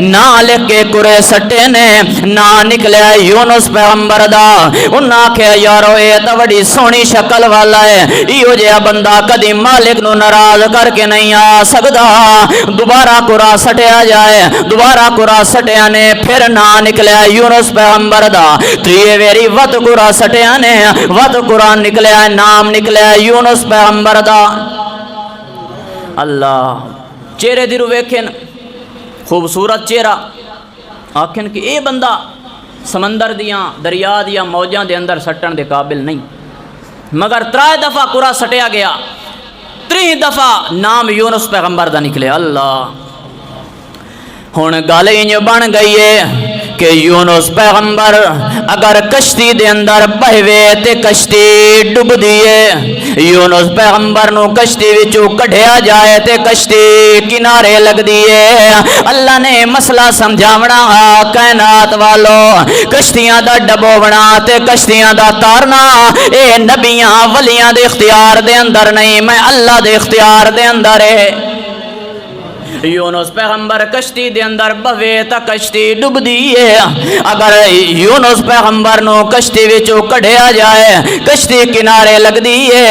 نا لکھ کے کرے سٹے نے نا نکلیا یونس پیغمبر دا انہاں آکھیا یارو اے تے بڑی سونی شکل والا ہے ایو جہا بندہ کدی مالک نو ناراض کر کے نہیں آ سکدا دوبارہ قرآ سٹیا جائے دوبارہ قرآ سٹیا نے پھر نا نکلیا یونس پیغمبر دا تریے ویری وت قرآ سٹیا نے وت قرآن نکلیا نام نکلیا یونس پیغمبر دا اللہ چہرے دی رو ویکھن خوبصورت چہرہ آکھن کہ اے بندہ سمندر دیاں دریا دیاں موجاں دے اندر سٹن دے قابل نہیں مگر 3 دفعہ قرآ سٹیا گیا 3 دفعہ نام یونس پیغمبر دا نکلے اللہ ہن گل انج بن گئی ہے کہ یونس پیغمبر اگر کشتی دے اندر بہوے تے کشتی ڈب دیے یونس پیغمبر نو کشتی وچوں کڈھیا جائے تے کشتی کنارے لگ دیے اللہ نے مسئلہ سمجھاونا کائنات والو کشتیاں دا ڈبونا تے کشتیاں دا تارنا اے نبیاں ولیاں دے اختیار دے اندر نہیں میں اللہ دے اختیار دے اندر ہے یونس پیغمبر کشتی دے اندر بوے تا کشتی ڈب دیئے اگر یونس پیغمبر نو کشتی وچوں کڈھیا جائے کشتی کنارے لگ دیئے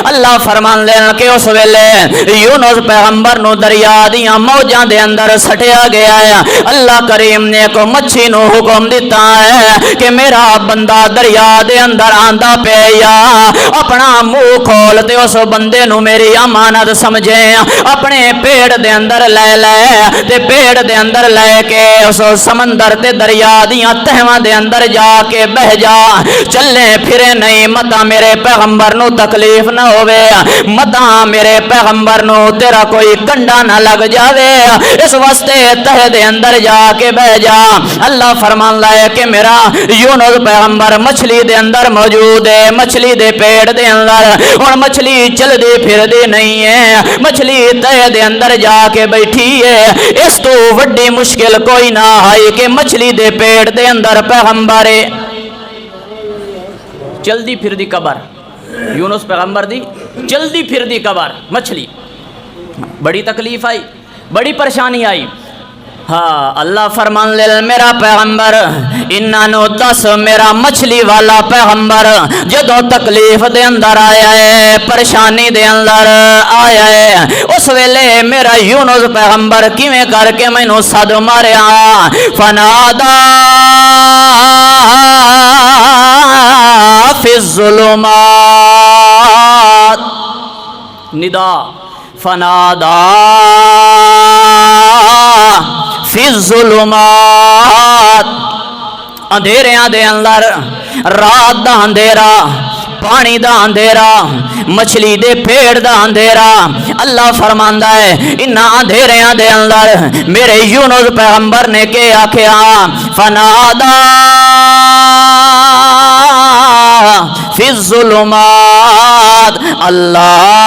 اللہ فرمان لینا کہ اس ویلے یونس پیغمبر نو دریا دیاں موجاں دے اندر سٹیا گیا ہے اللہ کریم نے کو مچھی نو حکم دیتا ہے کہ میرا بندہ دریا دے اندر آندہ پہ یا اپنا منہ کھول تے اس بندے نو میری امانت سمجھے اپنے پیڑ دے اندر لے لے تے پیڑ دے اندر لے کے اس سمندر تے دریا دیاں تہواں دے اندر جا کے بہ جا چلے پھرے نہیں متا میرے پیغمبر نو تکلیف نہ ہوئے متا میرے پیغمبر نو تیرا کوئی کنڈا نہ لگ جاوے اس واسطے تہ دے اندر جا کے بہ جا اللہ فرمان لائے کہ میرا یونس پیغمبر مچھلی دے اندر موجود ہے مچھلی دے پیڑ دے اندر اور مچھلی چل دی پھر دی نہیں ہے مچھلی تہ دے اندر جا کے بیٹھی ہے اس تو وڈی مشکل کوئی نہ آئی کہ مچھلی دے پیڑ دے اندر پیغمبر چلدی پھر دی قبر یونس پیغمبر دی چلدی پھر دی قبر مچھلی بڑی تکلیف آئی بڑی پریشانی آئی ہاں اللہ فرمان لے میرا پیغمبر انہوں دس میرا مچھلی والا پیغمبر جدو تکلیف دے اندر آیا ہے پریشانی دے اندر آیا ہے اس ویلے میرا یونس پیغمبر کیویں کر کے مینوں صد ماریا فنادا فی الظلمات ندا فنادا فی الظلمات اندھیریاں دے اندر رات دا اندھیرا پانی دا اندھیرا مچھلی دے پیڑ دا اندھیرا اللہ فرماندا ہے انہاں اندھیریاں دے اندر میرے یونس پیغمبر نے کہ آکھیا فنادا فی الظلمات اللہ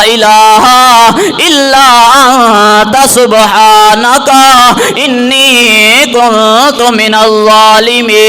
الہ الا انت سبحانک انی کنت من الظالمین